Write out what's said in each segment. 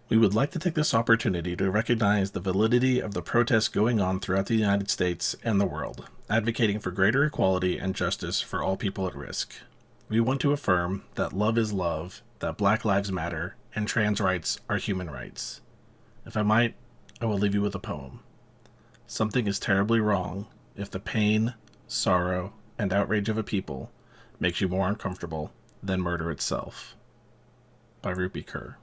We would like to take this opportunity to recognize the validity of the protests going on throughout the United States and the world, advocating for greater equality and justice for all people at risk. We want to affirm that love is love, that Black Lives Matter, and trans rights are human rights. If I might, I will leave you with a poem. Something is terribly wrong if the pain, sorrow, and outrage of a people makes you more uncomfortable than murder itself. By Rupi Kaur.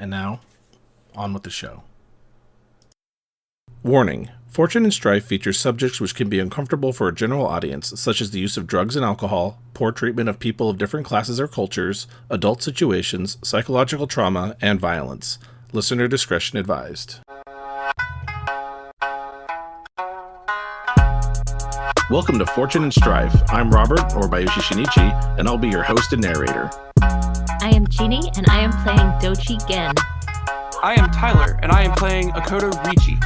And now, on with the show. Warning. Fortune and Strife features subjects which can be uncomfortable for a general audience, such as the use of drugs and alcohol, poor treatment of people of different classes or cultures, adult situations, psychological trauma, and violence. Listener discretion advised. Welcome to Fortune and Strife. I'm Robert, or Bayushi Shinichi, and I'll be your host and narrator. I am Jeanne, and I am playing Doji Gen. I am Tyler, and I am playing Akoto Richi.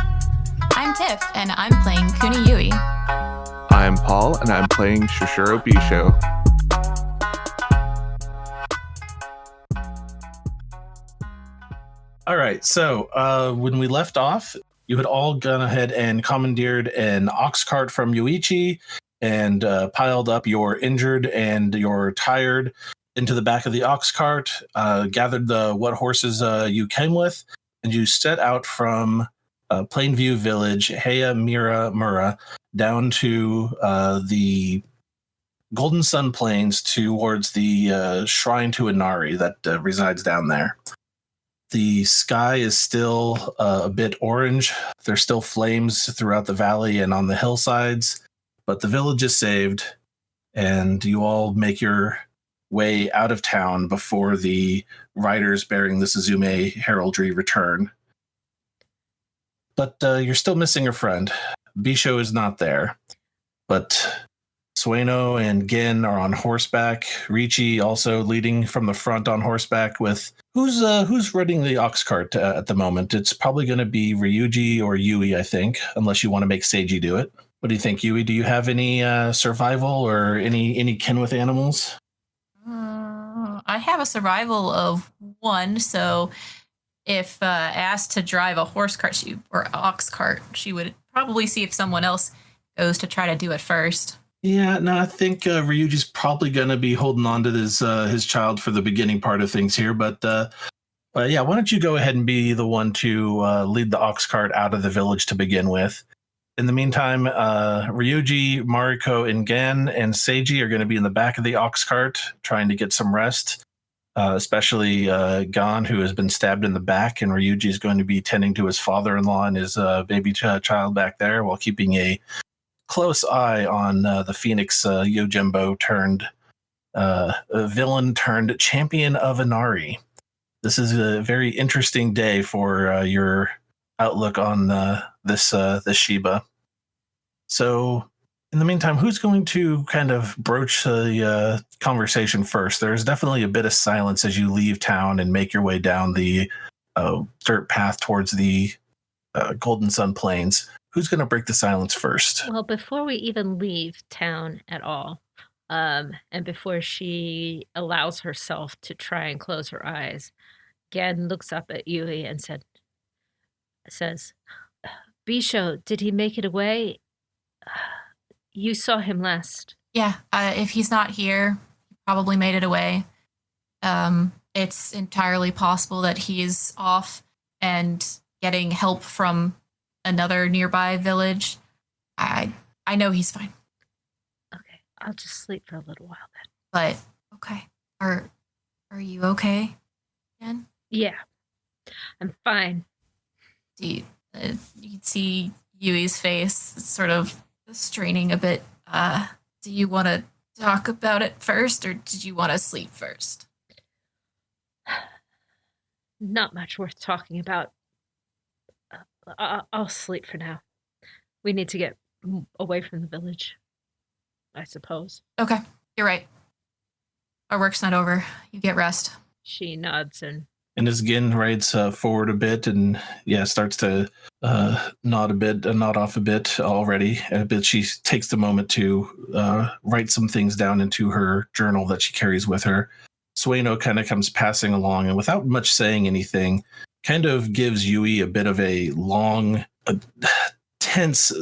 I'm Tiff, and I'm playing Kuni Yui. I am Paul, and I'm playing Shoshiro Bisho. All right, so when we left off, you had all gone ahead and commandeered an ox cart from Yuichi and piled up your injured and your tired into the back of the ox cart, gathered the what horses you came with, and you set out from Plainview Village, Heya Mura, down to the Golden Sun Plains towards the shrine to Inari that resides down there. The sky is still a bit orange. There's still flames throughout the valley and on the hillsides, but the village is saved, and you all make your way out of town before the riders bearing the Suzume heraldry return. But you're still missing a friend. Bisho is not there, but Sueno and Gen are on horseback. Richi also leading from the front on horseback with who's running the ox cart at the moment. It's probably going to be Ryuji or Yui, I think, unless you want to make Seiji do it. What do you think, Yui? Do you have any survival or any kin with animals? I have a survival of 1, so if asked to drive a horse cart or ox cart, she would probably see if someone else goes to try to do it first. Yeah, no, I think Ryuji's probably going to be holding on to his child for the beginning part of things here. But yeah, why don't you go ahead and be the one to lead the ox cart out of the village to begin with. In the meantime, Ryuji, Mariko, and Gen and Seiji are going to be in the back of the ox cart trying to get some rest, especially Gan, who has been stabbed in the back, and Ryuji is going to be tending to his father-in-law and his baby child back there while keeping a close eye on the Phoenix Yojimbo turned villain turned champion of Inari. This is a very interesting day for your outlook on this Shiba. So, in the meantime, who's going to kind of broach the conversation first? There's definitely a bit of silence as you leave town and make your way down the dirt path towards the Golden Sun Plains. Who's going to break the silence first? Well, before we even leave town at all, and before she allows herself to try and close her eyes, Gen looks up at Yui and says, Bisho, did he make it away? You saw him last. Yeah, if he's not here, he probably made it away. It's entirely possible that he's off and getting help from another nearby village. I know he's fine. Okay, I'll just sleep for a little while then. But okay, are you okay, Jen? Yeah, I'm fine. You can see Yui's face sort of straining a bit. Do you want to talk about it first, or did you want to sleep first? Not much worth talking about. I'll sleep for now. We need to get away from the village, I suppose. Okay, you're right. Our work's not over. You get rest. She nods and as Gen rides forward a bit and starts to nod off a bit already. But she takes the moment to write some things down into her journal that she carries with her. Sueno kind of comes passing along, and without much saying anything, kind of gives Yui a bit of a long, tense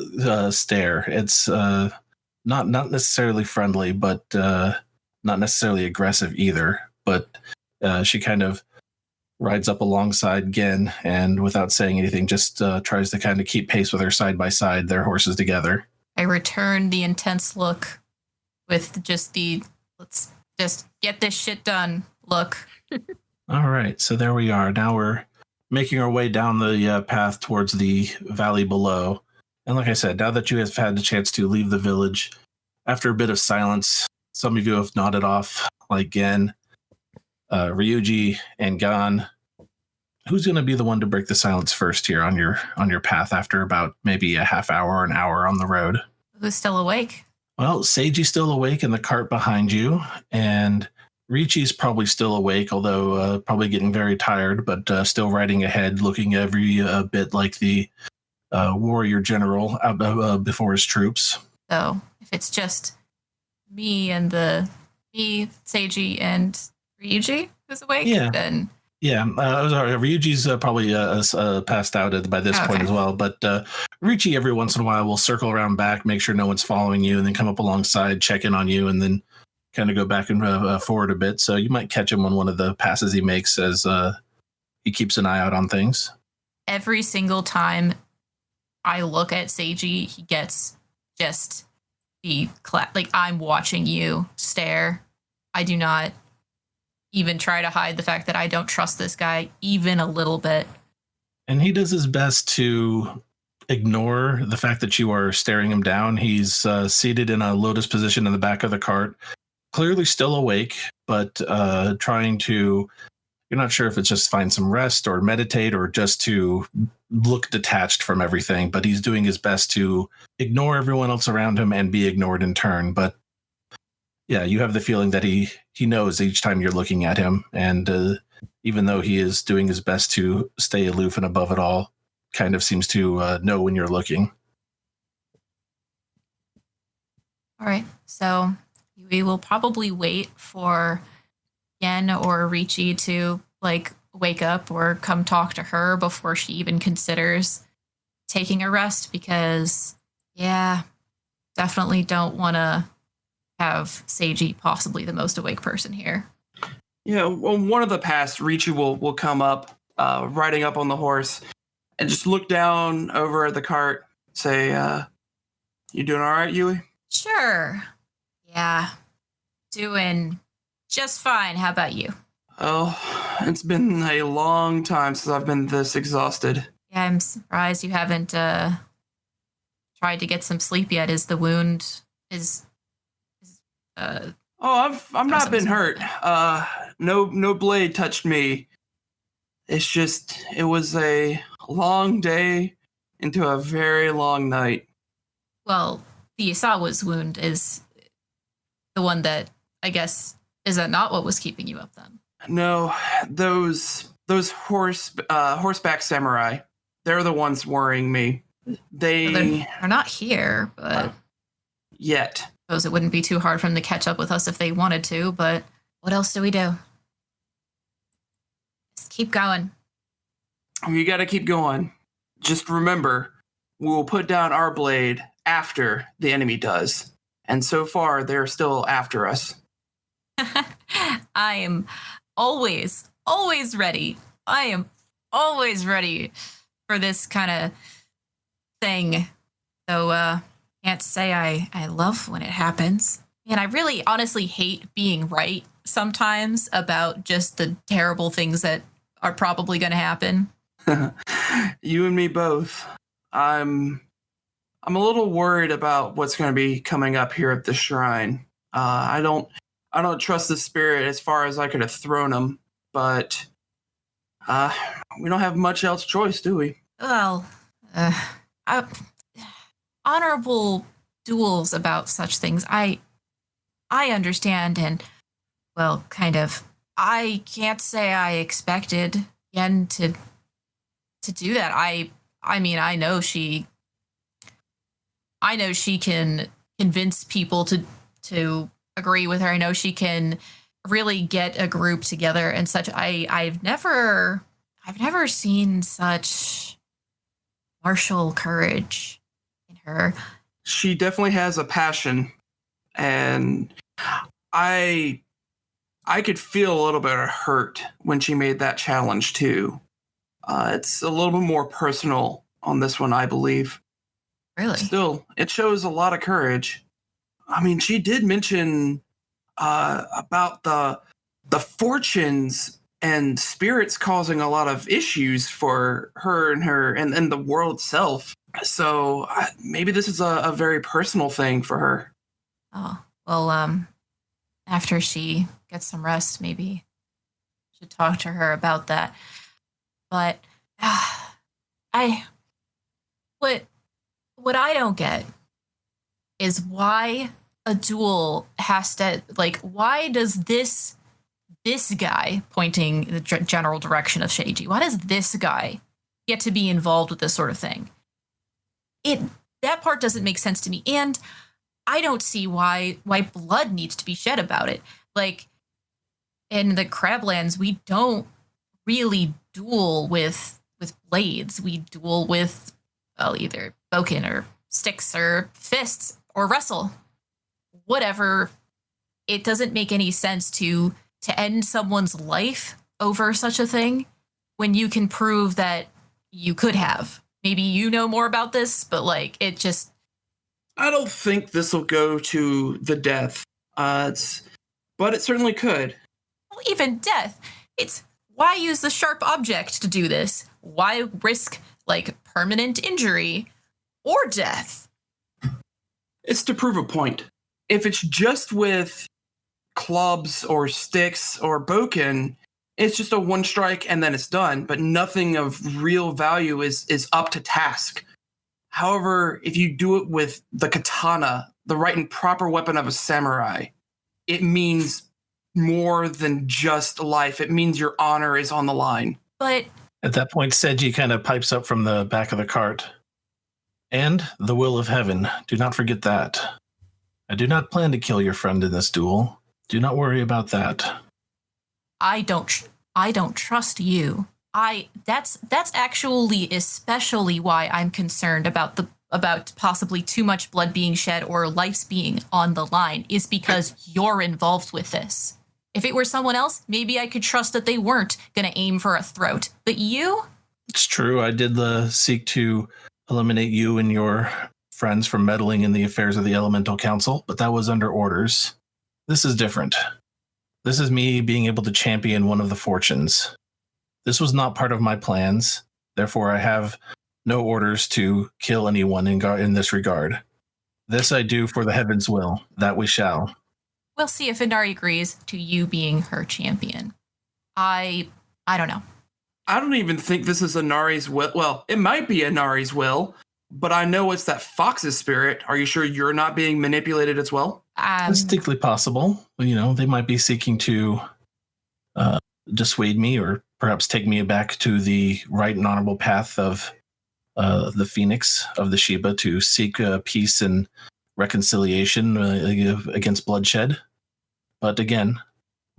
stare. It's not necessarily friendly, but not necessarily aggressive either. But she kind of rides up alongside Gen, and without saying anything, just tries to kind of keep pace with her side by side, their horses together. I return the intense look with just the let's just get this shit done look. All right, so there we are. Now we're making our way down the path towards the valley below. And like I said, now that you have had the chance to leave the village, after a bit of silence, some of you have nodded off, like Gen, Ryuji, and Gan. Who's going to be the one to break the silence first here on your path after about maybe a half hour or an hour on the road? Who's still awake? Well, Seiji's still awake in the cart behind you, and Richi's probably still awake, although probably getting very tired, but still riding ahead, looking every bit like the warrior general out before his troops. So if it's just me, Seiji, and Ryuji who's awake, then... Yeah, Ryuji's probably passed out by this point as well, but Richi every once in a while will circle around back, make sure no one's following you, and then come up alongside, check in on you, and then kind of go back and forward a bit. So you might catch him on one of the passes he makes as he keeps an eye out on things. Every single time I look at Seiji, he gets just the like I'm watching you stare. I do not even try to hide the fact that I don't trust this guy even a little bit. And he does his best to ignore the fact that you are staring him down. He's seated in a lotus position in the back of the cart, clearly still awake, but trying to, you're not sure if it's just find some rest or meditate or just to look detached from everything, but he's doing his best to ignore everyone else around him and be ignored in turn. But yeah, you have the feeling that he knows each time you're looking at him. And even though he is doing his best to stay aloof and above it all, kind of seems to know when you're looking. All right. So we will probably wait for Yen or Richi to like wake up or come talk to her before she even considers taking a rest, because definitely don't want to have Seiji possibly the most awake person here. Yeah, well, one of the past, Richi will come up, riding up on the horse, and just look down over at the cart, say, you doing all right, Yui? Sure. Yeah. Doing just fine. How about you? Oh, it's been a long time since I've been this exhausted. Yeah, I'm surprised you haven't tried to get some sleep yet. Is the wound I've not been hurt. No blade touched me. It's just, it was a long day into a very long night. Well, the Isawa's wound is the one that, I guess, is that not what was keeping you up then? No, those horseback samurai, they're the ones worrying me. They're not here, but... Yet. I suppose it wouldn't be too hard for them to catch up with us if they wanted to, but what else do we do? Just keep going. We gotta keep going. Just remember, we will put down our blade after the enemy does. And so far, they're still after us. I am always ready. I am always ready for this kind of thing. So, can't say I love when it happens. And I really honestly hate being right sometimes about just the terrible things that are probably going to happen. You and me both. I'm a little worried about what's going to be coming up here at the shrine. I don't trust the spirit as far as I could have thrown him, but we don't have much else choice, do we? Well, honorable duels about such things. I understand, and well, kind of. I can't say I expected Yen to do that. I mean, I know she can convince people to agree with her. I know she can really get a group together and such. I've never seen such martial courage in her. She definitely has a passion, and I could feel a little bit of hurt when she made that challenge too. It's a little bit more personal on this one, I believe. Really? Still, it shows a lot of courage. I mean, she did mention about the fortunes and spirits causing a lot of issues for her and the world itself. So maybe this is a very personal thing for her. Oh, well, after she gets some rest, maybe I should talk to her about that. But what I don't get is why a duel has to, like, why does this guy, pointing the general direction of Sheiji, why does this guy get to be involved with this sort of thing? That part doesn't make sense to me, and I don't see why blood needs to be shed about it. Like, in the Crablands, we don't really duel with blades. We duel with, well, either boken or sticks or fists or wrestle. Whatever. It doesn't make any sense to end someone's life over such a thing when you can prove that you could have. Maybe you know more about this, but like, it just... I don't think this will go to the death, but it certainly could. Well, even death. It's why use the sharp object to do this? Why risk, like, permanent injury or death? It's to prove a point. If it's just with clubs or sticks or boken, it's just a one strike and then it's done, but nothing of real value is up to task. However, if you do it with the katana, the right and proper weapon of a samurai, it means more than just life. It means your honor is on the line. But at that point, Seiji kind of pipes up from the back of the cart. And the will of heaven. Do not forget that. I do not plan to kill your friend in this duel. Do not worry about that. I don't trust you. That's actually especially why I'm concerned about possibly too much blood being shed or lives being on the line, is because you're involved with this. If it were someone else, maybe I could trust that they weren't going to aim for a throat. But you? It's true. I did seek to eliminate you and your friends from meddling in the affairs of the Elemental Council, but that was under orders. This is different. This is me being able to champion one of the fortunes. This was not part of my plans. Therefore, I have no orders to kill anyone in this regard. This I do for the heaven's will. That we shall. We'll see if Inari agrees to you being her champion. I don't know. I don't even think this is Inari's will. Well, it might be Inari's will, but I know it's that fox's spirit. Are you sure you're not being manipulated as well? Distinctly possible. You know, they might be seeking to dissuade me or perhaps take me back to the right and honorable path of the Phoenix of the Shiba to seek peace and reconciliation against bloodshed. But again,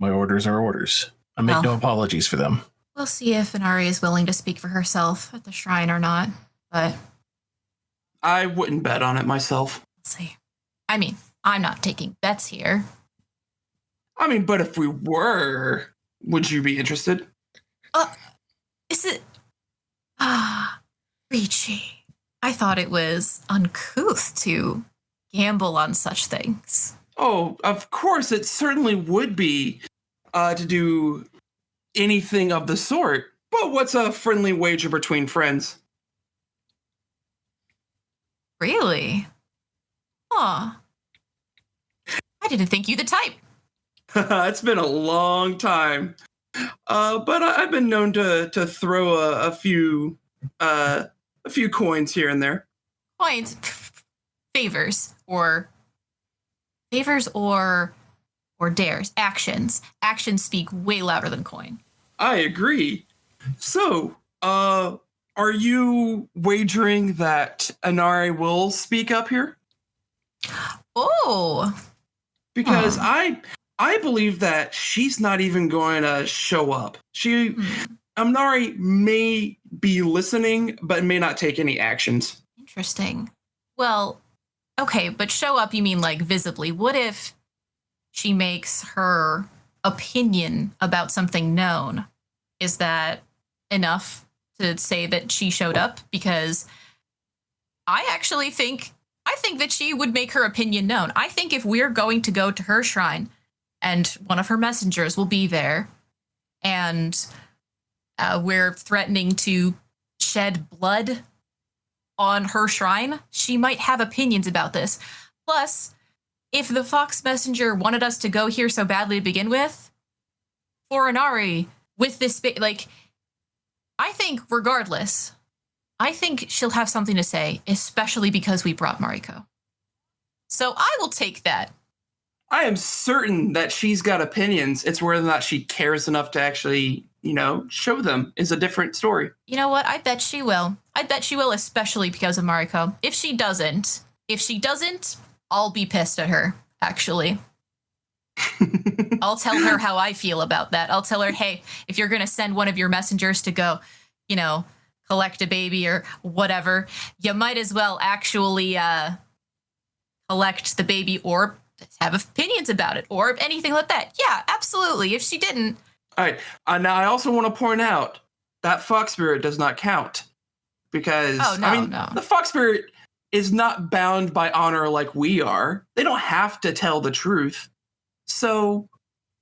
my orders are orders. I make no apologies for them. We'll see if Inari is willing to speak for herself at the shrine or not, but... I wouldn't bet on it myself. Let's see. I mean, I'm not taking bets here. I mean, but if we were, would you be interested? Is it... Ricci. I thought it was uncouth to gamble on such things. Oh, of course, it certainly would be to do anything of the sort. But what's a friendly wager between friends? Really? Huh. I didn't think you the type. It's been a long time. But I've been known to throw a few coins here and there. Coins? Favors or dares. Actions. Actions speak way louder than coin. I agree. So, are you wagering that Inari will speak up here? Oh. Because I I believe that she's not even going to show up. Amnari may be listening, but may not take any actions. Interesting. Well, okay, but show up, you mean like visibly. What if she makes her opinion about something known? Is that enough to say that she showed up? Because I actually think that she would make her opinion known. I think if we're going to go to her shrine and one of her messengers will be there and we're threatening to shed blood on her shrine, she might have opinions about this. Plus, if the Fox Messenger wanted us to go here so badly to begin with, for Inari, with this, I think regardless, I think she'll have something to say, especially because we brought Mariko. So I will take that. I am certain that she's got opinions. It's whether or not she cares enough to actually, show them is a different story. You know what? I bet she will. I bet she will, especially because of Mariko. If she doesn't, I'll be pissed at her, actually. I'll tell her how I feel about that. I'll tell her, hey, if you're going to send one of your messengers to go, collect a baby or whatever, you might as well actually collect the baby or have opinions about it or anything like that. Yeah, absolutely. If she didn't. All right. Now, I also want to point out that fox spirit does not count because, the fox spirit is not bound by honor like we are. They don't have to tell the truth. So,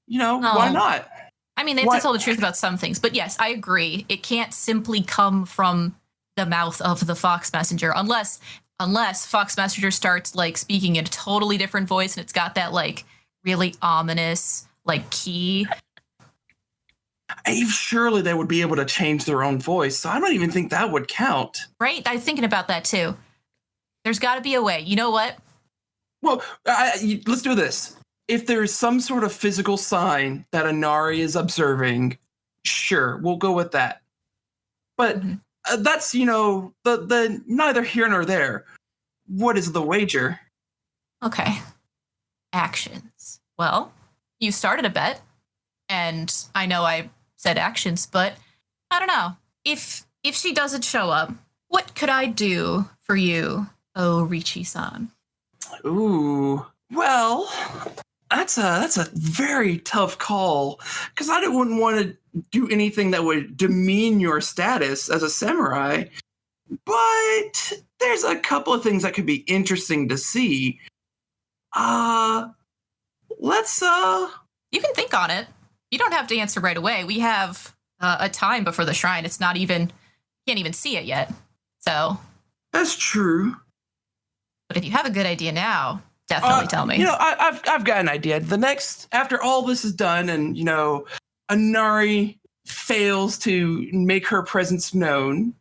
why not? I mean, they have to tell the truth about some things. But yes, I agree. It can't simply come from the mouth of the Fox Messenger unless Fox Messenger starts speaking in a totally different voice and it's got that really ominous key. Surely they would be able to change their own voice. So I don't even think that would count. Right? I'm thinking about that too. There's got to be a way. You know what? Well, let's do this. If there's some sort of physical sign that Inari is observing, sure, we'll go with that. But that's, the neither here nor there. What is the wager? Okay. Actions. Well, you started a bet, and I know I said actions, but I don't know. If she doesn't show up, what could I do for you, oh Richie-san? Ooh, well, that's a very tough call because I wouldn't want to do anything that would demean your status as a samurai. But there's a couple of things that could be interesting to see. Let's You can think on it. You don't have to answer right away. We have a time before the shrine. It's not even, you can't even see it yet. So that's true. But if you have a good idea now, definitely tell me. I've got an idea. After all this is done and, Inari fails to make her presence known,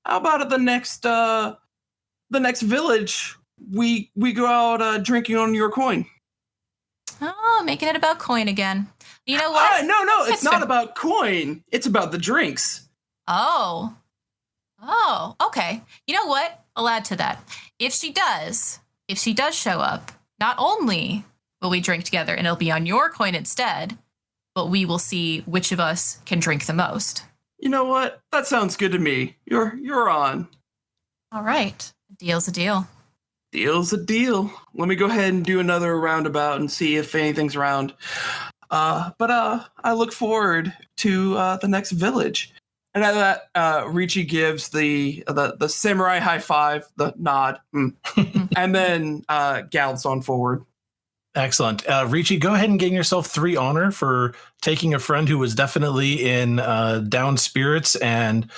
how about at the next village, we go out drinking on your coin? Oh, making it about coin again. You know what? No, it's not about coin. It's about the drinks. Oh, okay. You know what? I'll add to that. If she does show up, not only will we drink together and it'll be on your coin instead, but we will see which of us can drink the most. You know what? That sounds good to me. You're on. All right. A deal's a deal. Deal's a deal. Let me go ahead and do another roundabout and see if anything's around. But I look forward to the next village. And at that, Richie gives the samurai high five, the nod, and then gallops on forward. Excellent. Richie, go ahead and gain yourself 3 honor for taking a friend who was definitely in down spirits and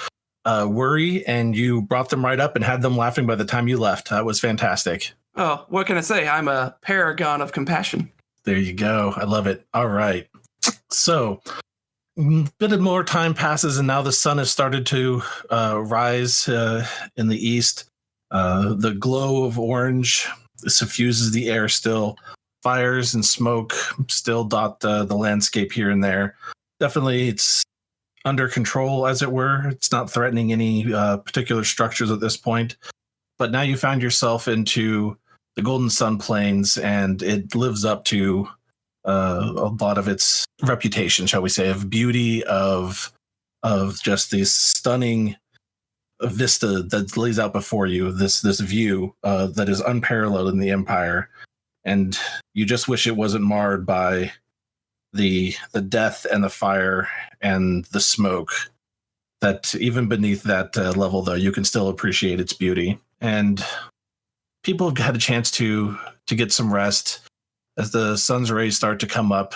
worry, and you brought them right up and had them laughing by the time you left. That was fantastic. Oh, what can I say? I'm a paragon of compassion. There you go. I love it. All right. So a bit of more time passes, and now the sun has started to rise in the east. The glow of orange suffuses the air still. Fires and smoke still dot the landscape here and there. Definitely, it's under control, as it were. It's not threatening any particular structures at this point. But now you found yourself into the Golden Sun Plains, and it lives up to a lot of its reputation, shall we say, of beauty, of just this stunning vista that lays out before you, this view that is unparalleled in the Empire, and you just wish it wasn't marred by the death and the fire and the smoke. That even beneath that level, though, you can still appreciate its beauty. And people have had a chance to get some rest as the sun's rays start to come up,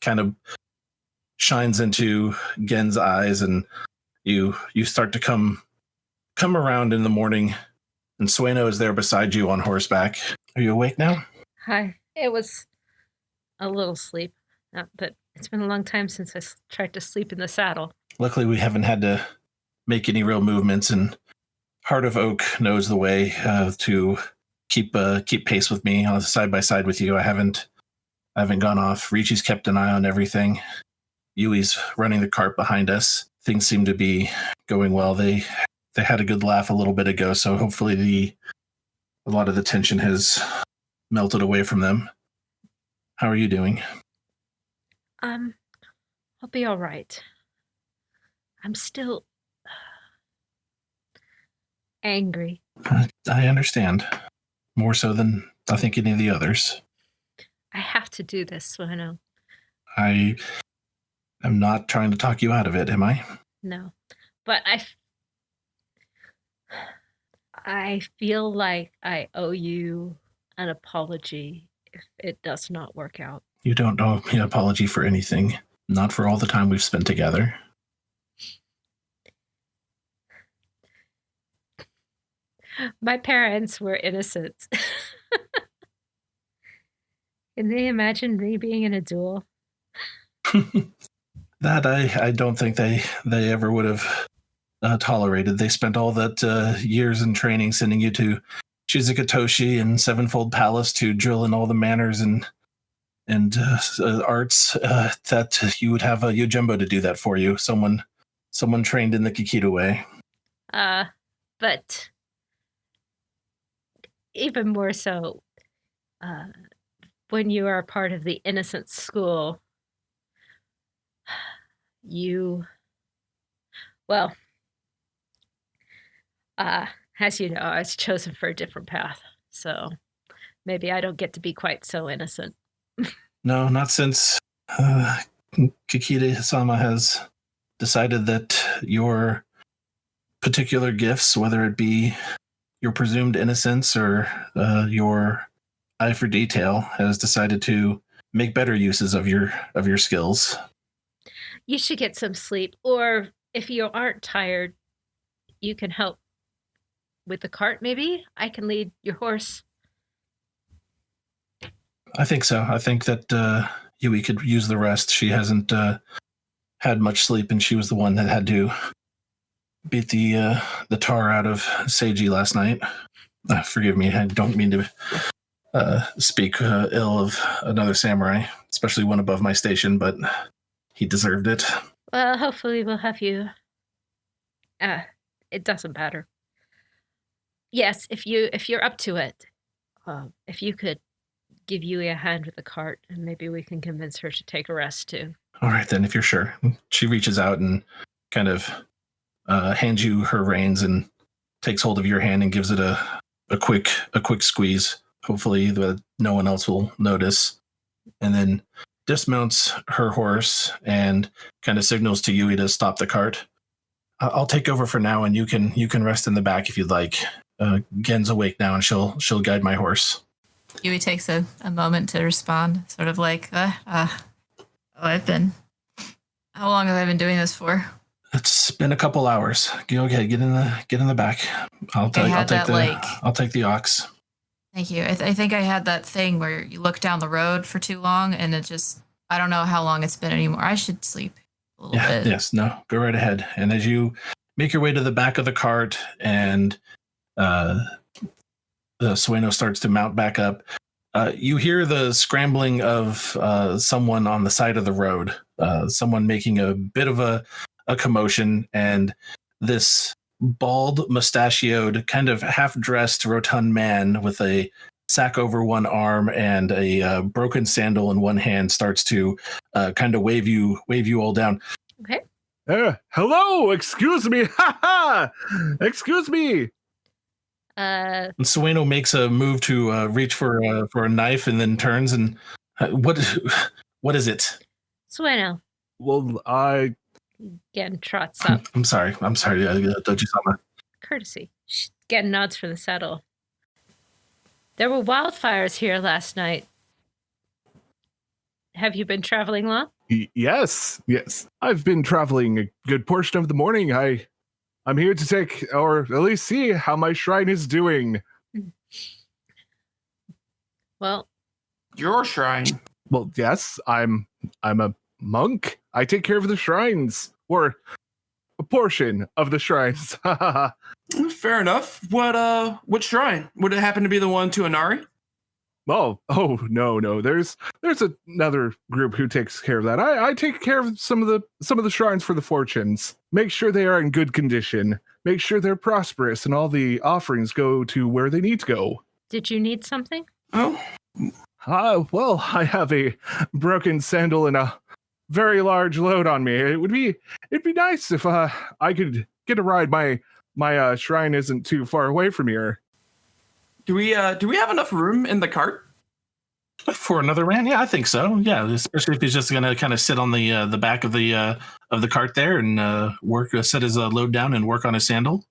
kind of shines into Gen's eyes, and you start to come around in the morning, and Sueno is there beside you on horseback. Are you awake now? Hi. It was a little sleep, but it's been a long time since I tried to sleep in the saddle. Luckily, we haven't had to make any real movements, and Heart of Oak knows the way to keep pace with me on side by side with you. I haven't gone off. Richi's kept an eye on everything. Yui's running the cart behind us. Things seem to be going well. They had a good laugh a little bit ago, so hopefully a lot of the tension has melted away from them. How are you doing? I'll be all right. I'm still angry. I understand. More so than I think any of the others. I have to do this, Sueno. I am not trying to talk you out of it, am I? No. But I feel like I owe you an apology if it does not work out. You don't owe me an apology for anything. Not for all the time we've spent together. My parents were innocent. Can they imagine me being in a duel? That I don't think they ever would have tolerated. They spent all that years in training sending you to Shizukatoshi and Sevenfold Palace to drill in all the manners and arts that you would have a Yojimbo to do that for you. Someone trained in the Kakita way. But even more so, when you are part of the innocent school, as you know, I was chosen for a different path, so maybe I don't get to be quite so innocent. No, not since Kakita-sama has decided that your particular gifts, whether it be your presumed innocence or your eye for detail, has decided to make better uses of your skills. You should get some sleep, or if you aren't tired, you can help with the cart, maybe? I can lead your horse. I think so. I think that Yui could use the rest. She hasn't had much sleep, and she was the one that had to beat the tar out of Seiji last night. Forgive me, I don't mean to speak ill of another samurai, especially one above my station, but he deserved it. Well, hopefully we'll have you... it doesn't matter. Yes, if you're up to it, if you could give Yui a hand with the cart, and maybe we can convince her to take a rest too. All right, then, if you're sure. She reaches out and kind of hands you her reins and takes hold of your hand and gives it a quick squeeze. Hopefully no one else will notice. And then dismounts her horse and kind of signals to Yui to stop the cart. I'll take over for now, and you can rest in the back if you'd like. Gen's awake now, and she'll guide my horse. Yui takes a moment to respond, sort of like, how long have I been doing this for? It's been a couple hours. Okay, get in the back. I'll take the ox. Thank you. I think I had that thing where you look down the road for too long, and it just, I don't know how long it's been anymore. I should sleep a little bit. Yes, no, go right ahead. And as you make your way to the back of the cart and the Sueno starts to mount back up, you hear the scrambling of someone on the side of the road, someone making a bit of a commotion, and this bald, mustachioed, kind of half-dressed, rotund man with a sack over one arm and a broken sandal in one hand, starts to kind of wave you all down. Okay. Hello, excuse me. Excuse me. And Sueno makes a move to reach for a knife, and then turns and what is it? Sueno. Well, Again, trots up. I'm sorry, Doji-sama. Courtesy. Again, nods for the saddle. There were wildfires here last night. Have you been traveling long? Yes. I've been traveling a good portion of the morning. I'm here to take, or at least see how my shrine is doing. Well, Your shrine. Well, yes, I'm a monk. I take care of the shrines, or a portion of the shrines. Fair enough. What shrine? Would it happen to be the one to Inari? Oh no. There's another group who takes care of that. I take care of some of the shrines for the fortunes. Make sure they are in good condition. Make sure they're prosperous, and all the offerings go to where they need to go. did you need something? Oh, Well, I have a broken sandal and a very large load on me. It'd be nice if I could get a ride. My shrine isn't too far away from here. do we have enough room in the cart? For another man? Yeah, I think so. Yeah, especially if he's just gonna kind of sit on the back of the cart there and set his load down and work on his sandal.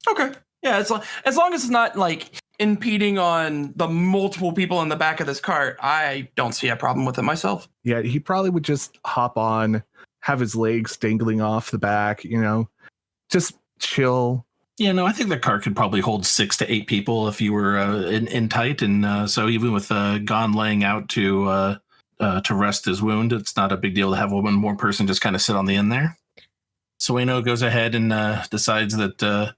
Okay. Yeah, as long as it's not like impeding on the multiple people in the back of this cart, I don't see a problem with it myself. Yeah, he probably would just hop on, have his legs dangling off the back, just chill. Yeah, no, I think the cart could probably hold 6 to 8 people if you were in tight, and so even with Gon laying out to rest his wound, it's not a big deal to have one more person just kind of sit on the end there. Sueno goes ahead and decides that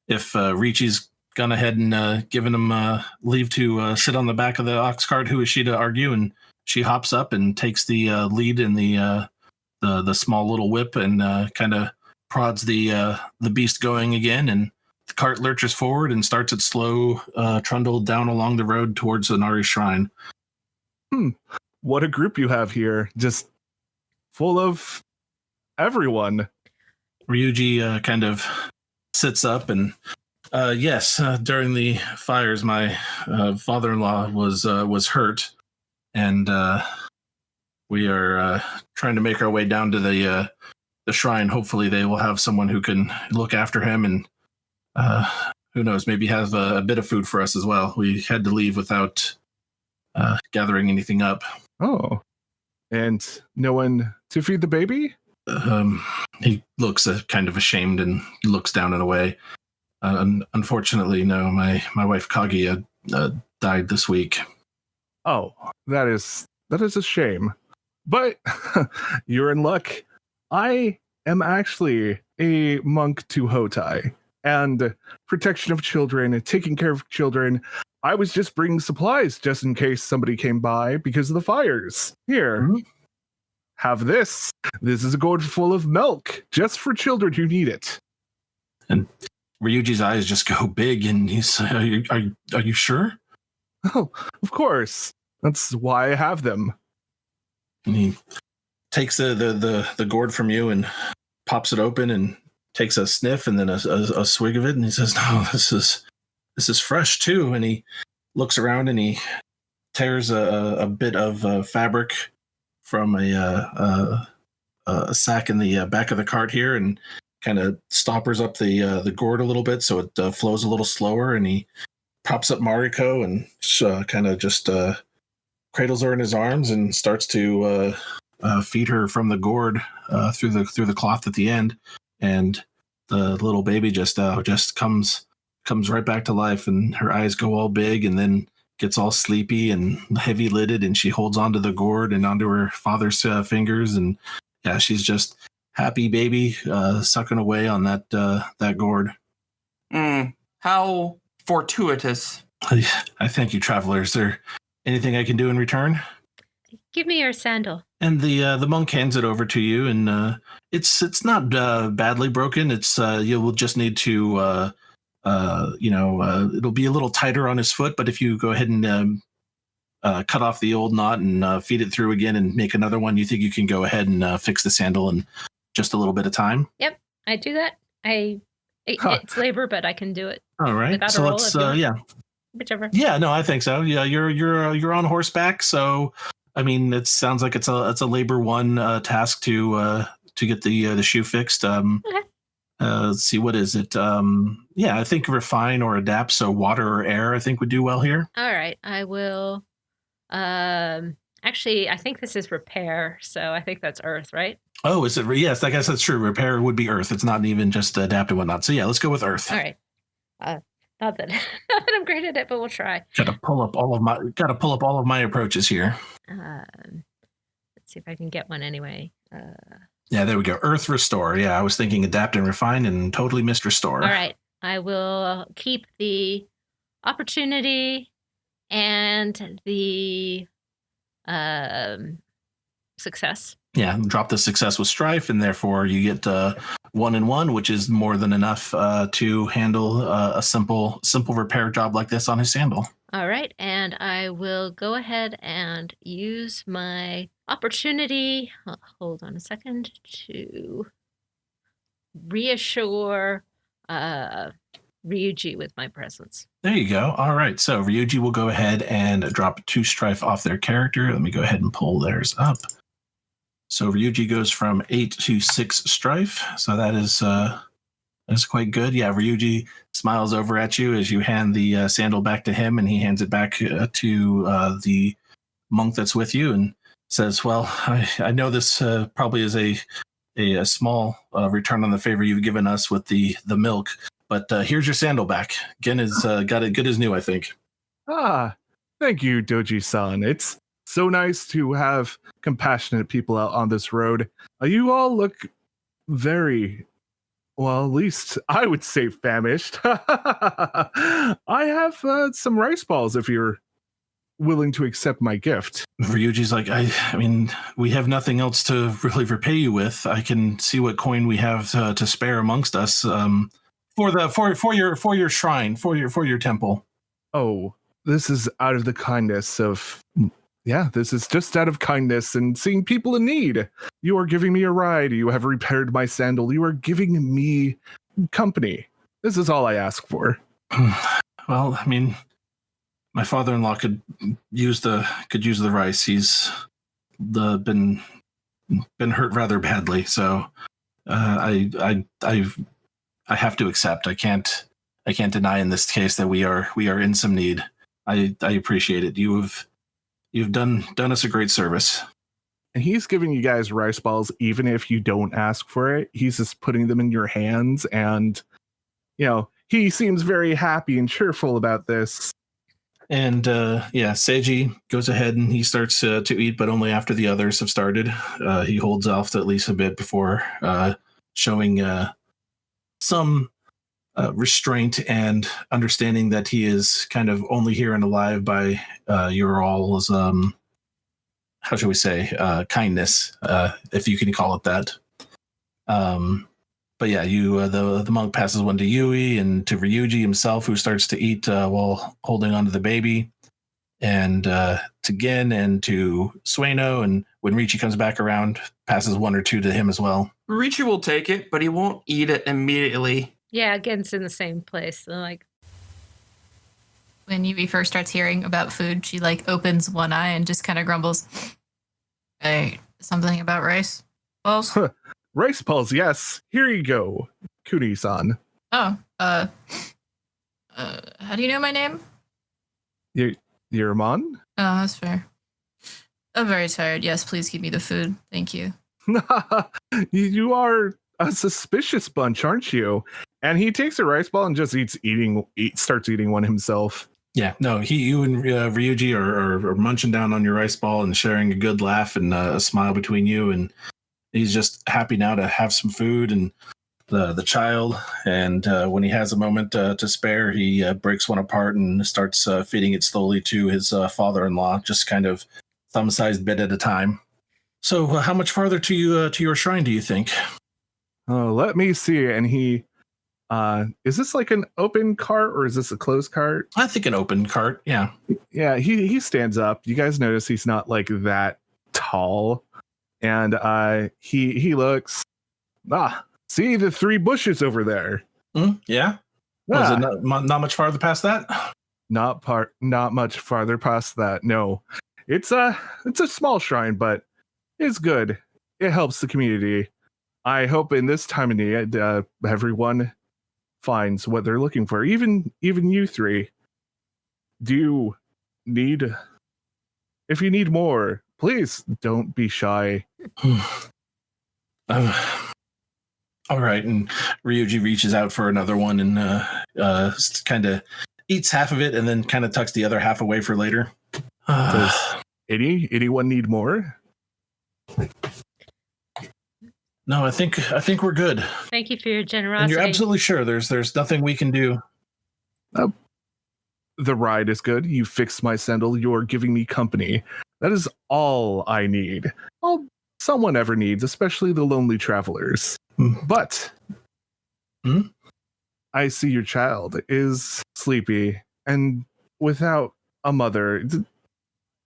if Richi's gone ahead and given him leave to sit on the back of the ox cart, who is she to argue? And she hops up and takes the lead in the small little whip and kind of prods the beast going again, and the cart lurches forward and starts its slow trundle down along the road towards Inari's shrine. What a group you have here, just full of everyone. Ryuji kind of sits up and yes, during the fires, my father-in-law was hurt, and we are trying to make our way down to the shrine. Hopefully they will have someone who can look after him, and who knows, maybe have a bit of food for us as well. We had to leave without gathering anything up. Oh, and no one to feed the baby? He looks kind of ashamed and looks down and away. Unfortunately, no, my wife Kaguya died this week. Oh, that is a shame. But you're in luck. I am actually a monk to Hotai, and protection of children and taking care of children. I was just bringing supplies just in case somebody came by because of the fires. Here, have this. This is a gourd full of milk just for children who need it. And Ryuji's eyes just go big, and he's, are you sure? Oh, of course. That's why I have them. And he takes the gourd from you and pops it open and takes a sniff and then a swig of it, and he says, "No, this is fresh too." And he looks around and he tears a bit of fabric from a sack in the back of the cart here and kind of stoppers up the gourd a little bit so it flows a little slower. And he props up Mariko and kind of just cradles her in his arms and starts to feed her from the gourd through the cloth at the end. And the little baby just comes right back to life, and her eyes go all big and then gets all sleepy and heavy lidded, and she holds onto the gourd and onto her father's fingers, and yeah, she's just happy baby sucking away on that gourd. How fortuitous. I thank you, traveler. Is there anything I can do in return? Give me your sandal. And the monk hands it over to you, and it's not badly broken. It's you will just need to it'll be a little tighter on his foot, but if you go ahead and cut off the old knot and feed it through again and make another one, you think you can go ahead and fix the sandal in just a little bit of time? Yep, I do that. It's labor, but I can do it. All right. Without So a roll, let's, if you want. yeah. Whichever. Yeah, no, I think so. Yeah, you're on horseback, so I mean, it sounds like it's a labor one task to get the shoe fixed. Okay. Let's see, what is it? Yeah, I think refine or adapt. So water or air, I think would do well here. All right, I will. Actually, I think this is repair, so I think that's earth, right? Oh, is it? Yes, I guess that's true. Repair would be earth. It's not even just adapt and whatnot. So yeah, let's go with earth. All right. Not that I'm great at it, but we'll try. Got to pull up all of my approaches here. Let's see if I can get one anyway. Yeah, there we go. Earth restore. Yeah, I was thinking adapt and refine and totally missed restore. All right. I will keep the opportunity and the success. Yeah, drop the success with strife, and therefore you get 1 and 1, which is more than enough to handle a simple repair job like this on his sandal. All right, and I will go ahead and use my opportunity. Hold on a second to reassure Ryuji with my presence. There you go. All right, so Ryuji will go ahead and drop 2 strife off their character. Let me go ahead and pull theirs up. So Ryuji goes from 8 to 6 strife. So that's quite good. Yeah, Ryuji smiles over at you as you hand the sandal back to him, and he hands it back to the monk that's with you and says, well, I know this probably is a small return on the favor you've given us with the milk, but here's your sandal back. Gen has got it good as new, I think. Ah, thank you, Doji-san. It's so nice to have compassionate people out on this road. You all look very, well, at least I would say famished. I have some rice balls if you're willing to accept my gift. Ryuji's like, I mean, we have nothing else to really repay you with. I can see what coin we have to spare amongst us for your shrine, for your temple. Oh, this is out of the kindness of... Yeah, this is just out of kindness and seeing people in need. You are giving me a ride. You have repaired my sandal. You are giving me company. This is all I ask for. Well, I mean, my father-in-law could use the rice. He's been hurt rather badly, so I have to accept. I can't deny in this case that we are in some need. I appreciate it. You've done us a great service. And he's giving you guys rice balls even if you don't ask for it. He's just putting them in your hands, and he seems very happy and cheerful about this. And Seiji goes ahead and he starts to eat, but only after the others have started. He holds off at least a bit before showing some restraint and understanding that he is kind of only here and alive by your all's, how shall we say, kindness, if you can call it that. But yeah, the monk passes one to Yui and to Ryuji himself, who starts to eat while holding onto the baby, and to Gen and to Sueno, and when Ricci comes back around, passes 1 or 2 to him as well. Ricci will take it, but he won't eat it immediately. Yeah, Gen's in the same place. So when Yui first starts hearing about food, she opens one eye and just kind of grumbles. Hey, something about rice balls? Rice balls, yes. Here you go, Kuni-san. Oh, how do you know my name? You're Mon? Oh, that's fair. I'm very tired. Yes, please give me the food. Thank you. You are a suspicious bunch, aren't you? And he takes a rice ball and just starts eating one himself. Yeah, no, you and Ryuji are munching down on your rice ball and sharing a good laugh and a smile between you. And he's just happy now to have some food and the child. And when he has a moment to spare, he breaks one apart and starts feeding it slowly to his father-in-law, just kind of thumb-sized bit at a time. So how much farther to your shrine do you think? Let me see. And he Is this like an open cart or is this a closed cart? I think an open cart. Yeah. Yeah, he stands up. You guys notice he's not like that tall, and he looks. See the 3 bushes over there. Yeah. Was it not much farther past that? Not much farther past that. No, it's a small shrine, but it's good. It helps the community. I hope in this time of need, everyone finds what they're looking for. Even you 3. Do you need? If you need more, please don't be shy. All right, and Ryuji reaches out for another one and kind of eats half of it and then kind of tucks the other half away for later. Does anyone need more? No, I think we're good. Thank you for your generosity. And you're absolutely sure there's nothing we can do. The ride is good. You fixed my sandal. You're giving me company. That is all I need. All someone ever needs, especially the lonely travelers. But I see your child is sleepy and without a mother.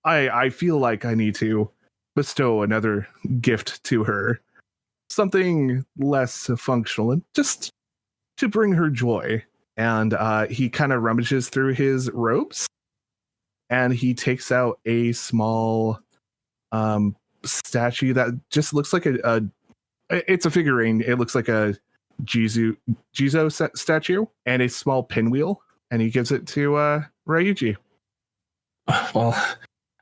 I feel like I need to bestow another gift to her. Something less functional and just to bring her joy. And he kind of rummages through his robes and he takes out a small statue that just looks like it's a figurine. It looks like a Jizo statue and a small pinwheel, and he gives it to Ryuji. Well,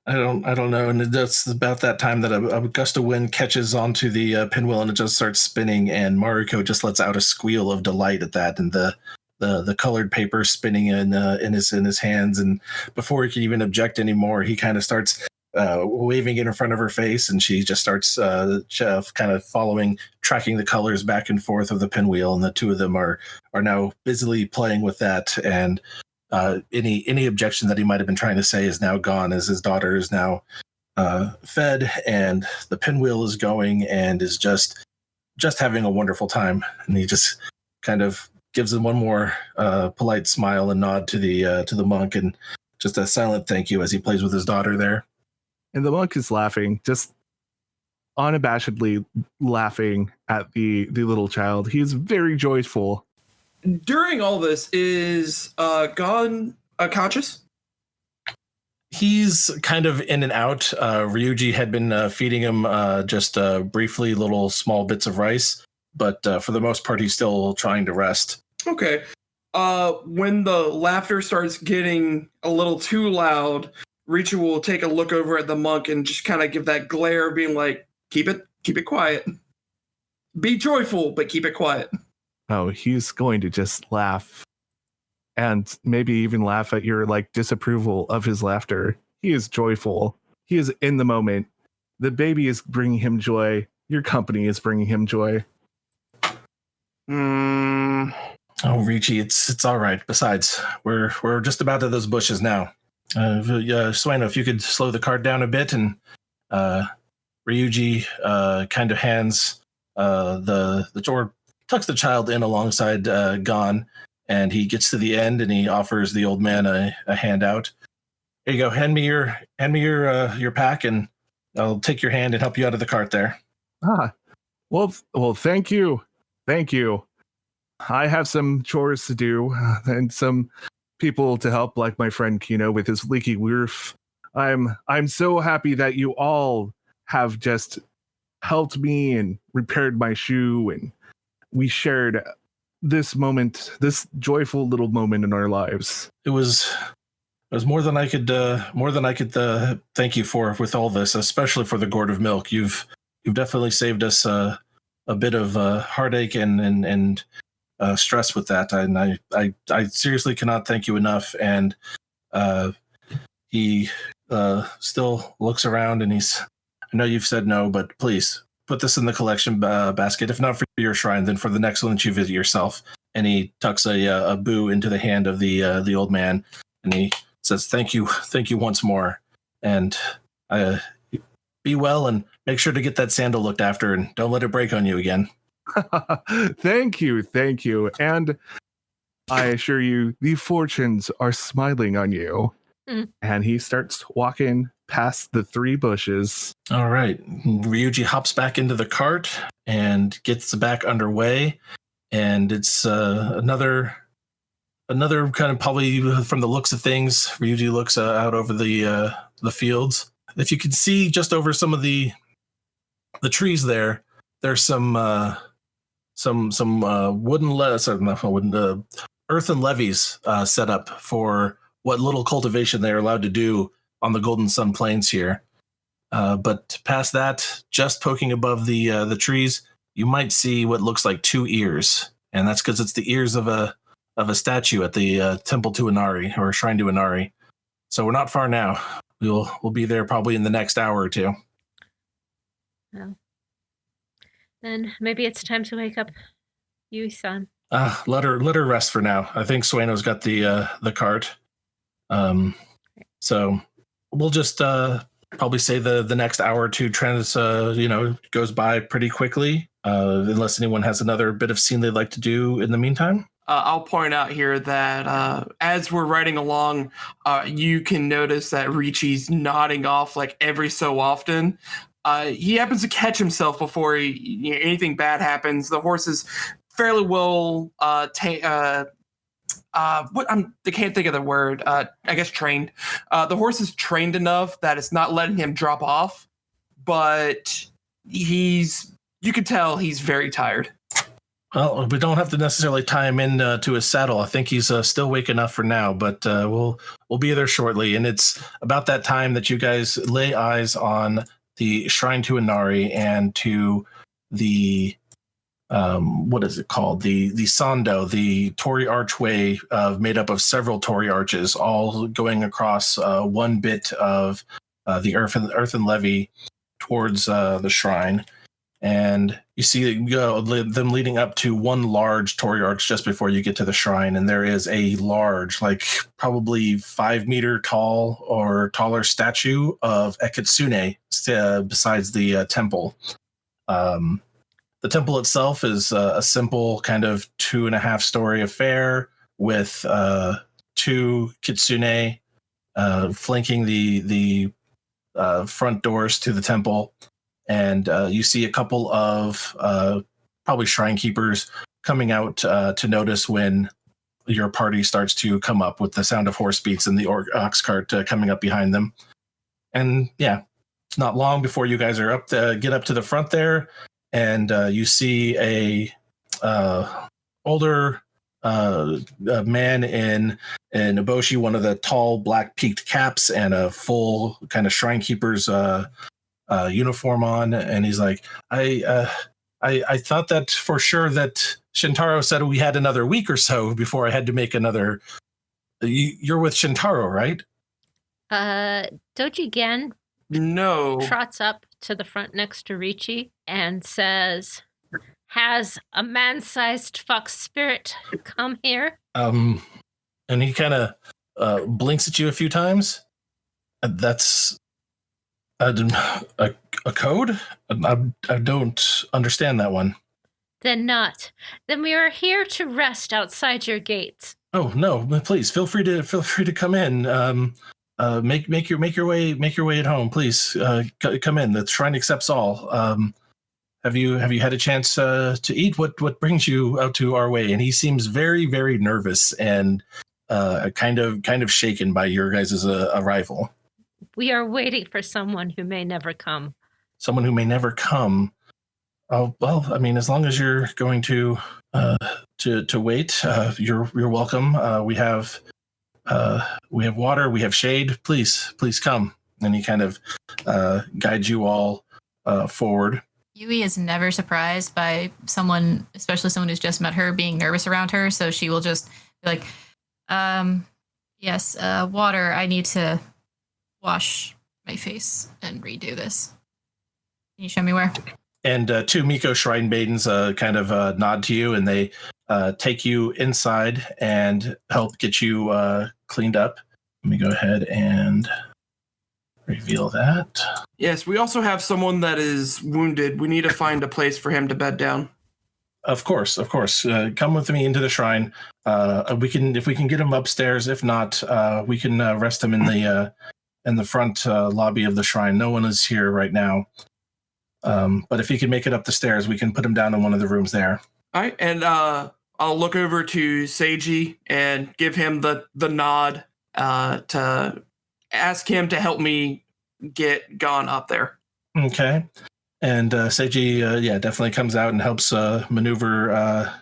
I don't know, and it's about that time that a gust of wind catches onto the pinwheel and it just starts spinning, and Mariko just lets out a squeal of delight at that, and the colored paper spinning in his hands, and before he can even object anymore, he kind of starts waving it in front of her face, and she just starts kind of tracking the colors back and forth of the pinwheel, and the two of them are now busily playing with that, and any objection that he might have been trying to say is now gone, as his daughter is now fed, and the pinwheel is going, and is just having a wonderful time, and he just kind of gives him one more polite smile and nod to the monk, and just a silent thank you as he plays with his daughter there. And the monk is laughing, just unabashedly laughing at the little child. He's very joyful. During all this, is Gon conscious? He's kind of in and out. Ryuji had been feeding him just briefly little small bits of rice, but for the most part, he's still trying to rest. Okay. When the laughter starts getting a little too loud, Richu will take a look over at the monk and just kind of give that glare, being like, keep it quiet. Be joyful, but keep it quiet. Oh, he's going to just laugh and maybe even laugh at your disapproval of his laughter. He is joyful. He is in the moment. The baby is bringing him joy. Your company is bringing him joy. Oh, Richie, it's all right. Besides, we're just about to those bushes now. Sueno, if you could slow the cart down a bit, and Ryuji kind of hands the door, tucks the child in alongside Gon, and he gets to the end and he offers the old man a handout. Here you go. Hand me your pack, and I'll take your hand and help you out of the cart there. Well, thank you. I have some chores to do and some people to help, like my friend Kino with his leaky roof. I'm so happy that you all have just helped me and repaired my shoe, and we shared this moment, this joyful little moment in our lives. It was more than I could thank you for with all this, especially for the gourd of milk. You've definitely saved us a bit of heartache and stress with that, and I seriously cannot thank you enough. And he still looks around, and I know you've said no, but please put this in the collection basket. If not for your shrine, then for the next one that you visit yourself. And he tucks a boo into the hand of the old man, and he says, thank you once more, and be well, and make sure to get that sandal looked after, and don't let it break on you again. Thank you. And I assure you, the fortunes are smiling on you. And he starts walking past the 3 bushes. All right. Ryuji hops back into the cart and gets back underway. And it's another kind of, probably from the looks of things, Ryuji looks out over the fields. If you can see just over some of the trees there's some earthen levees set up for what little cultivation they're allowed to do on the Golden Sun Plains here. But past that, just poking above the trees, you might see what looks like 2 ears, and that's because it's the ears of a statue at the temple to Inari, or shrine to Inari. So we're not far now. We'll be there probably in the next hour or 2. Well, then maybe it's time to wake up Yui-san. Let her rest for now. I think Sueno's got the cart. So we'll just probably say the next hour or 2 goes by pretty quickly, unless anyone has another bit of scene they'd like to do in the meantime. I'll point out here that as we're riding along, you can notice that Richi's nodding off like every so often. He happens to catch himself before anything bad happens. The horse is fairly well I can't think of the word. I guess trained. The horse is trained enough that it's not letting him drop off, but you can tell he's very tired. Well, we don't have to necessarily tie him in to his saddle. I think he's still awake enough for now, but we'll be there shortly. And it's about that time that you guys lay eyes on the shrine to Inari and to the what is it called? The Sando, the torii archway made up of several torii arches, all going across one bit of the earthen levee towards the shrine. And you see them leading up to one large torii arch just before you get to the shrine. And there is a large, like probably 5 meter tall or taller statue of Ekitsune besides the temple. The temple itself is a simple kind of 2.5 story affair with 2 kitsune flanking the front doors to the temple. And you see a couple of probably shrine keepers coming out to notice when your party starts to come up with the sound of horse beats and the ox cart coming up behind them. And yeah, it's not long before you guys are get up to the front there. And you see a older man in Eboshi, one of the tall black peaked caps and a full kind of shrine keeper's uniform on, and he's like, I thought that for sure that Shintaro said we had another week or so before I had to make another. You're with Shintaro, right? Doji Gen trots up to the front next to Richi and says, "Has a man-sized fox spirit come here?" And he kind of blinks at you a few times. That's a code? I don't understand that one. Then not. Then we are here to rest outside your gates. Oh no! Please feel free to come in. Make your way at home, please. Come in. The shrine accepts all. Have you had a chance to eat? What brings you out to our way? And he seems very, very nervous and kind of shaken by your guys' arrival. We are waiting for someone who may never come. Someone who may never come. Oh well, I mean, as long as you're going to wait, you're welcome. We have water, we have shade. Please come. And he kind of guides you all forward. Yui is never surprised by someone, especially someone who's just met her, being nervous around her. So she will just be like, yes, water. I need to wash my face and redo this. Can you show me where? And 2 Miko Shrine Maidens kind of nod to you, and they take you inside and help get you cleaned up. Let me go ahead and reveal that. Yes, we also have someone that is wounded. We need to find a place for him to bed down. Of course. Come with me into the shrine. If we can get him upstairs. If not, we can rest him in the front lobby of the shrine. No one is here right now. But if he can make it up the stairs, we can put him down in one of the rooms there. All right, and I'll look over to Seiji and give him the nod to ask him to help me get Gon up there. Okay. And Seiji, definitely comes out and helps maneuver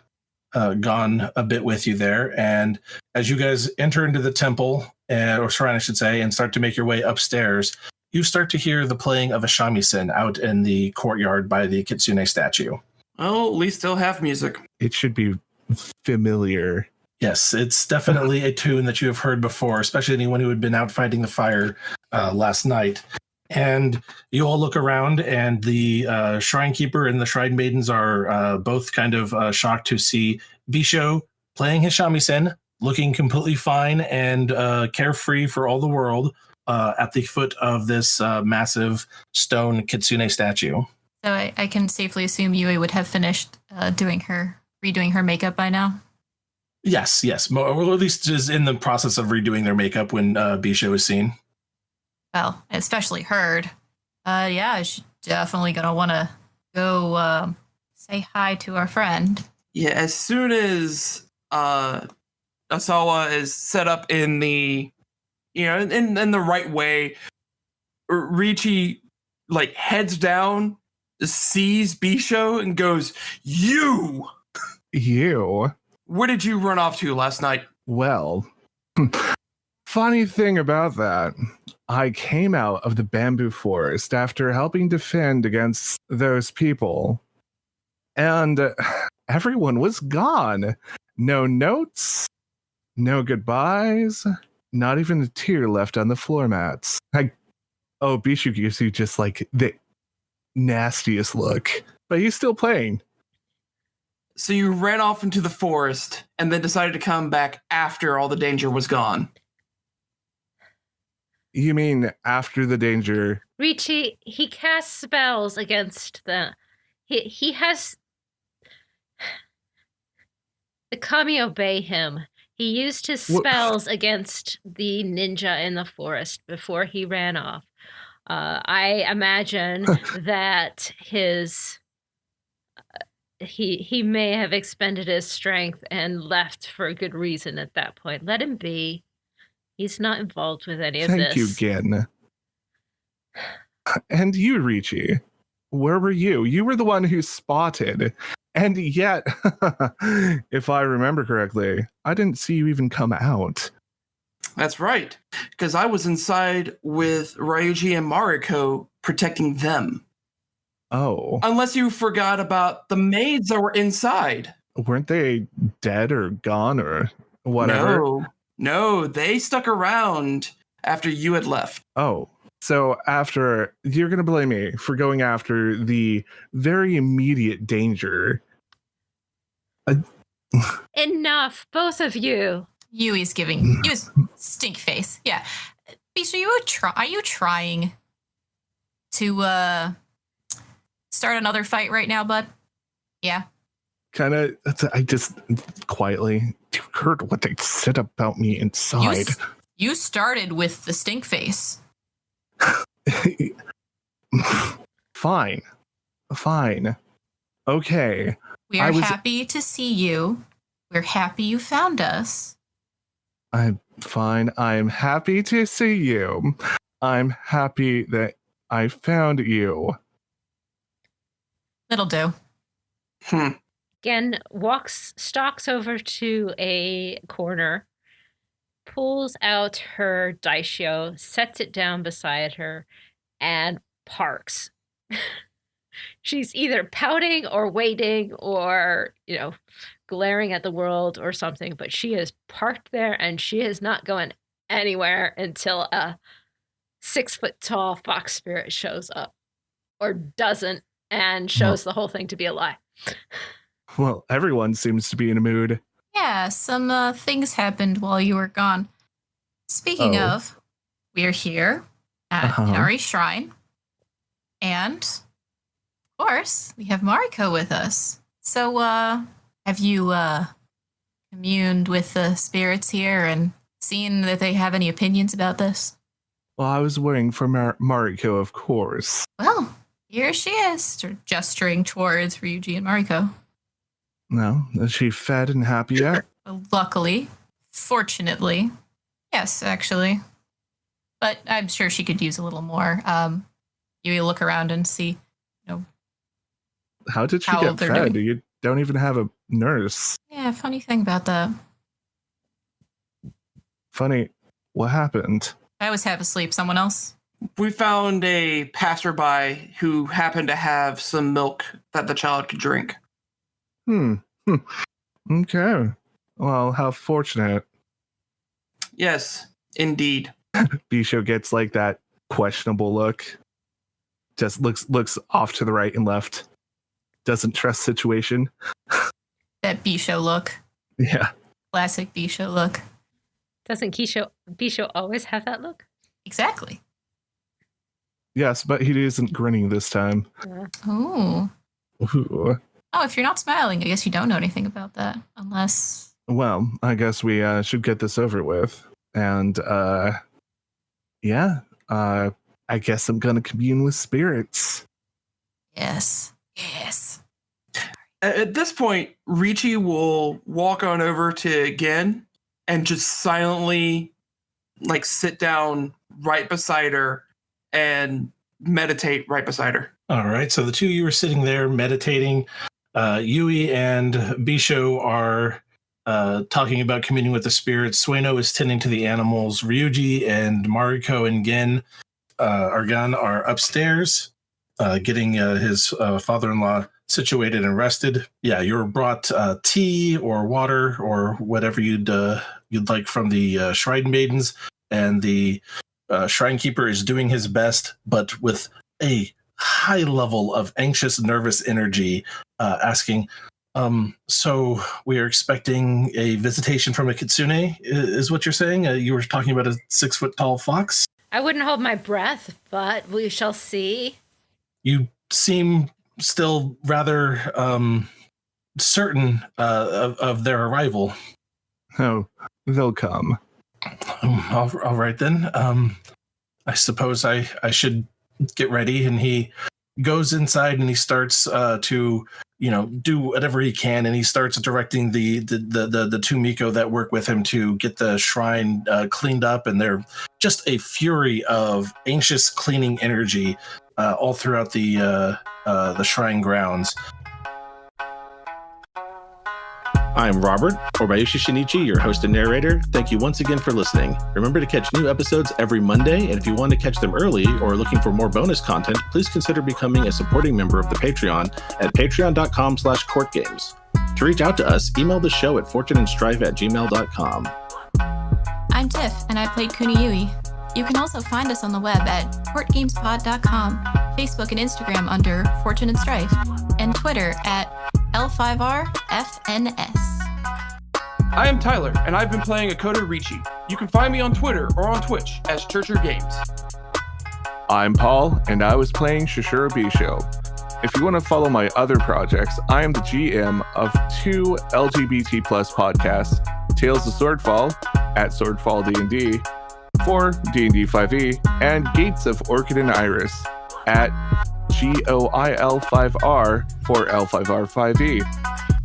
Gon a bit with you there. And as you guys enter into the temple, or shrine, I should say, and start to make your way upstairs, you start to hear the playing of a shamisen out in the courtyard by the Kitsune statue. Well, at least they'll have music. It should be familiar. Yes, it's definitely a tune that you have heard before, especially anyone who had been out fighting the fire last night. And you all look around, and the shrine keeper and the shrine maidens are both kind of shocked to see Bisho playing his shamisen, looking completely fine and carefree for all the world at the foot of this massive stone Kitsune statue. So I can safely assume Yui would have finished redoing her makeup by now. Yes, or at least is in the process of redoing their makeup when Bisho is seen. Well, especially heard. She's definitely gonna want to go say hi to our friend. Yeah, as soon as Asawa is set up in the, in the right way, Richi heads down, sees Bisho, and goes, "You! Where did you run off to last night?" Well, funny thing about that, I came out of the bamboo forest after helping defend against those people, and everyone was gone. No notes, no goodbyes, not even a tear left on the floor mats. Bishu gives you just the nastiest look, but he's still playing. So you ran off into the forest and then decided to come back after all the danger was gone. You mean after the danger? Richi, he casts spells against the... He has... The kami obey him. He used his spells against the ninja in the forest before he ran off. I imagine that he may have expended his strength and left for a good reason at that point. Let him be. He's not involved with any of this. Thank you, Jeanne. And you, Richi, where were you? You were the one who spotted. And yet, if I remember correctly, I didn't see you even come out. That's right, because I was inside with Ryuji and Mariko protecting them. Oh. Unless you forgot about the maids that were inside. Weren't they dead or gone or whatever? No, they stuck around after you had left. Oh, so after, you're going to blame me for going after the very immediate danger. Enough, both of you. Yui's giving you a stink face. Yeah. Bisha, are you trying to start another fight right now, bud? Yeah. Kind of, I just quietly heard what they said about me inside. You started with the stink face. Fine. Okay. We are happy to see you. We're happy you found us. I'm fine. I'm happy to see you. I'm happy that I found you. It'll do. Gen stalks over to a corner, pulls out her daisho, sets it down beside her, and parks. She's either pouting or waiting or, glaring at the world or something, but she is parked there and she is not going anywhere until a 6-foot-tall fox spirit shows up or doesn't and shows the whole thing to be a lie. Well, everyone seems to be in a mood. Yeah, some things happened while you were gone. Speaking of, we're here at Inari's shrine. And, of course, we have Mariko with us. So, have you communed with the spirits here and seen that they have any opinions about this? Well, I was waiting for Mariko, of course. Well, here she is, gesturing towards Ryuji and Mariko. No, is she fed and happy yet? Well, luckily, fortunately, yes, actually. But I'm sure she could use a little more. You look around and see, How did she How get they're fed? doing. You don't even have a nurse. Yeah, funny thing about that. Funny, what happened? I was half asleep. Someone else? We found a passerby who happened to have some milk that the child could drink. Okay. Well, how fortunate. Yes, indeed. Bisho gets like that questionable look. Just looks off to the right and left. Doesn't trust situation. That Bisho look. Yeah. Classic Bisho look. Doesn't Bisho always have that look? Exactly. Yes, but he isn't grinning this time. Ooh. Ooh. Oh, if you're not smiling, I guess you don't know anything about that. Unless... Well, I guess we should get this over with. And, I guess I'm gonna commune with spirits. Yes. Yes. At this point, Ricci will walk on over to Gen and just silently sit down right beside her and meditate right beside her. All right. So the two of you are sitting there meditating. Yui and Bisho are talking about communing with the spirits. Sueno is tending to the animals. Ryuji and Mariko and Gen are upstairs, getting his father-in-law situated and rested. Yeah, you're brought tea or water or whatever you'd like from the shrine maidens, and the shrine keeper is doing his best, but with a high level of anxious, nervous energy, asking, so we are expecting a visitation from a kitsune, is what you're saying? You were talking about a 6-foot-tall fox? I wouldn't hold my breath, but we shall see. You seem still rather certain of their arrival. Oh, they'll come. All right then. I suppose I should get ready. And he goes inside and he starts to do whatever he can, and he starts directing the two Miko that work with him to get the shrine cleaned up, and they're just a fury of anxious cleaning energy all throughout the shrine grounds. I'm Robert, or Bayushi Shinichi, your host and narrator. Thank you once again for listening. Remember to catch new episodes every Monday, and if you want to catch them early or are looking for more bonus content, please consider becoming a supporting member of the Patreon at patreon.com/CourtGames. To reach out to us, email the show at fortuneandstrife@gmail.com. I'm Tiff, and I played Kuniyui. You can also find us on the web at courtgamespod.com, Facebook and Instagram under Fortune and Strife, and Twitter at L5R FNS. I am Tyler, and I've been playing Akoto Ricci. You can find me on Twitter or on Twitch as Churcher Games. I'm Paul, and I was playing Shishiro Bisho. If you want to follow my other projects, I am the GM of 2 LGBT+ podcasts, Tales of Swordfall at Swordfall D&D for D&D 5e, and Gates of Orchid and Iris at GOIL5R for L5R 5e.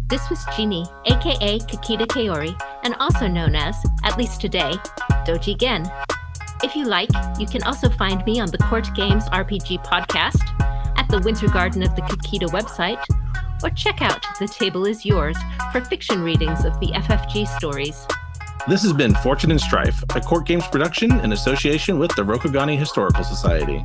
This was Jeanne, aka Kakita Kaori, and also known as, at least today, Doji Gen. If you like, you can also find me on the CourtGames RPG podcast, at the Winter Garden of the Kakita website, or check out The Table Is Yours for fiction readings of the FFG stories. This has been Fortune and Strife, a Court Games production in association with the Rokugani Historical Society.